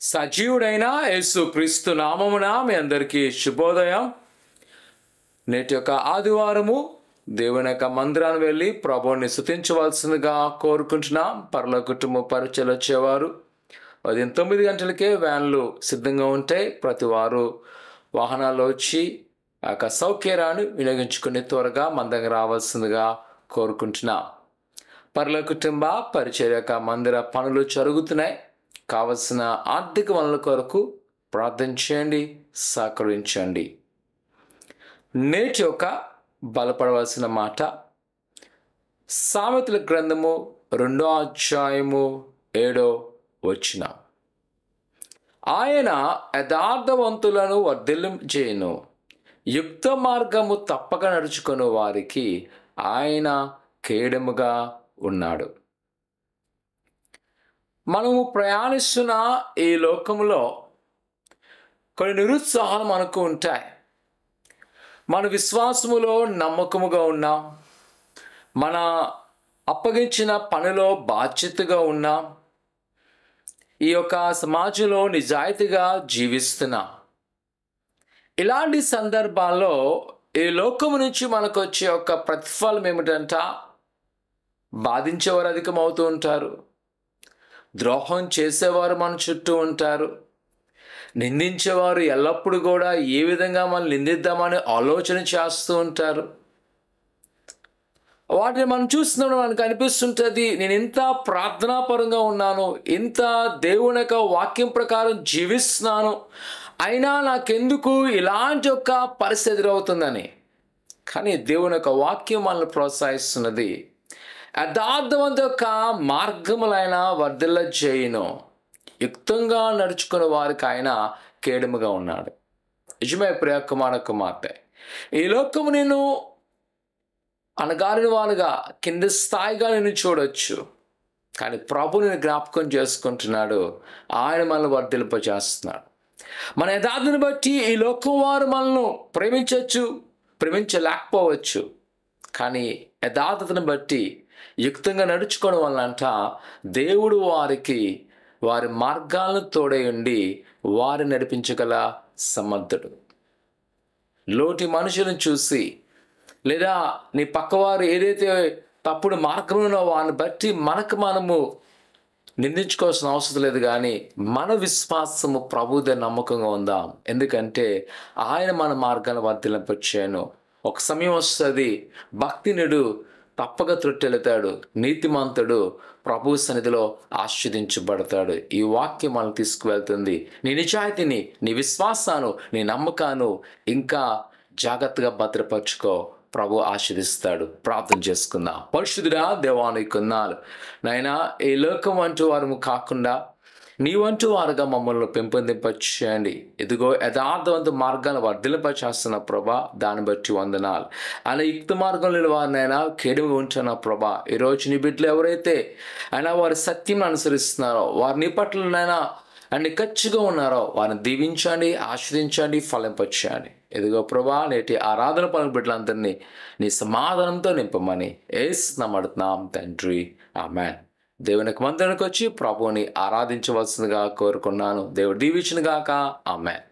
సజీవుడైన యేసు క్రీస్తు నామమున మీ అందరికీ శుభోదయం. నేటి యొక్క ఆదివారము దేవుని యొక్క మందిరాన్ని వెళ్ళి ప్రభువుని స్తుతించవలసిందిగా కోరుకుంటున్నాం. పరలోక కుటుంబ పరిచయలు వచ్చేవారు ఉదయం 9 గంటలకే వ్యాన్లు సిద్ధంగా ఉంటాయి. ప్రతి వారు వాహనాల్లో వచ్చి ఆ యొక్క సౌకర్యాన్ని వినియోగించుకుని త్వరగా మందంగా రావాల్సిందిగా కోరుకుంటున్నాం. పరలోక కుటుంబ పరిచయ యొక్క మందిర పనులు జరుగుతున్నాయి. కావలసిన ఆర్థిక వనరుల కొరకు ప్రార్థన చేయండి, సహకరించండి. నేటి యొక్క బలపడవలసిన మాట సామెతల గ్రంథము 2వ అధ్యాయము 7వ వచనం. ఆయన యథార్థవంతులను వర్ధిల్లింపజేయును, యుక్త మార్గము తప్పక నడుచుకుని వారికి ఆయన కేడముగా ఉన్నాడు. మనము ప్రయాణిస్తున్న ఈ లోకంలో కొన్ని నిరుత్సాహాలు మనకు ఉంటాయి. మన విశ్వాసములో నమ్మకముగా ఉన్నాం, మన అప్పగించిన పనిలో బాధ్యతగా ఉన్నాం, ఈ యొక్క సమాజంలో నిజాయితీగా జీవిస్తున్నాం. ఇలాంటి సందర్భాల్లో ఈ లోకము నుంచి మనకు వచ్చే ఒక ప్రతిఫలం ఏమిటంట, బాధించేవారు అధికమవుతూ ఉంటారు, ద్రోహం చేసేవారు మన చుట్టూ ఉంటారు, నిందించేవారు ఎల్లప్పుడూ కూడా ఏ విధంగా మనం నిందిద్దామని ఆలోచన చేస్తూ ఉంటారు. వాటిని మనం చూస్తున్నప్పుడు మనకు అనిపిస్తుంటుంది, నేను ఇంత ప్రార్థనాపరంగా ఉన్నాను, ఇంత దేవుని యొక్క వాక్యం ప్రకారం జీవిస్తున్నాను, అయినా నాకెందుకు ఇలాంటి ఒక పరిస్థితి ఎదురవుతుందని. కానీ దేవుని యొక్క వాక్యం మనల్ని ప్రోత్సహిస్తున్నది, యథార్థవంత యొక్క మార్గములైన వర్ధిల్ల చేయును, యుక్తంగా నడుచుకున్న వారికి ఆయన కేడముగా ఉన్నాడు. నిజమే ప్రియ కుమార కుమార్తె, ఈ లోకము నేను అనగారిన వారుగా కింది స్థాయిగా నేను చూడొచ్చు, కానీ ప్రభు నేను జ్ఞాపకం చేసుకుంటున్నాడు, ఆయన మనల్ని వర్ధిల్పజేస్తున్నాడు. మన యథార్థను బట్టి ఈ లోకం వారు మనల్ని ప్రేమించవచ్చు, ప్రేమించలేకపోవచ్చు, కానీ యథార్థతను బట్టి యుక్తంగా నడుచుకోవడం వల్లంట దేవుడు వారికి వారి మార్గాలను తోడై ఉండి వారిని నడిపించగల సమర్థుడు. లోటి మనుషులను చూసి లేదా నీ పక్కవారు ఏదైతే తప్పుడు మార్గంలో వారిని బట్టి మనము నిందించుకోవాల్సిన అవసరం లేదు. కానీ మన విశ్వాసము ప్రభుదే నమ్మకంగా ఉందాం, ఎందుకంటే ఆయన మన మార్గాన్ని వర్ధిల్లింపచేయును. ఒక సమయం వస్తుంది, భక్తినుడు తప్పక త్రొట్టెలుతాడు, నీతిమంతుడు ప్రభు సన్నిధిలో ఆశీర్వదించబడతాడు. ఈ వాక్యం మనం తీసుకువెళ్తుంది. నీ నిజాయితీని, నీ విశ్వాసాన్ని, నీ నమ్మకాన్ని ఇంకా జాగ్రత్తగా భద్రపరచుకో, ప్రభు ఆశీర్దిస్తాడు. ప్రార్థన చేసుకుందాం. పరిశుద్ధుడా దేవానికి వందనాలు నాయనా, ఈ లోకం అంటూ వారు కాకుండా నీవంటూ వారుగా మమ్మల్ని పెంపొందింపచేయండి. ఇదిగో యథార్థవంత మార్గాన్ని వర్ధిల్లింపచేస్తున్న ప్రభా, దాన్ని బట్టి వందనాలు. అలా యుక్త మార్గంలో వారినైనా కేడుగా ఉంటున్న ప్రభా, ఈరోజు నీ బిడ్డలు ఎవరైతే అయినా వారి సత్యం అనుసరిస్తున్నారో, వారి నీ పట్లనైనా అన్ని ఖచ్చితంగా ఉన్నారో వారిని దీవించండి, ఆశ్రయించండి, ఫలింపచేయండి. ఇదిగో ప్రభా, నేటి ఆరాధన పనుల బిడ్డలందరినీ నీ సమాధానంతో నింపమని యేసు నామమున అడుగుతున్నాం తండ్రి, ఆమేన్. దేవునికి మందిరానికి వచ్చి ప్రభువుని ఆరాధించవలసిందిగా కోరుకున్నాను. దేవుడు దీవించును గాక. ఆమేన్.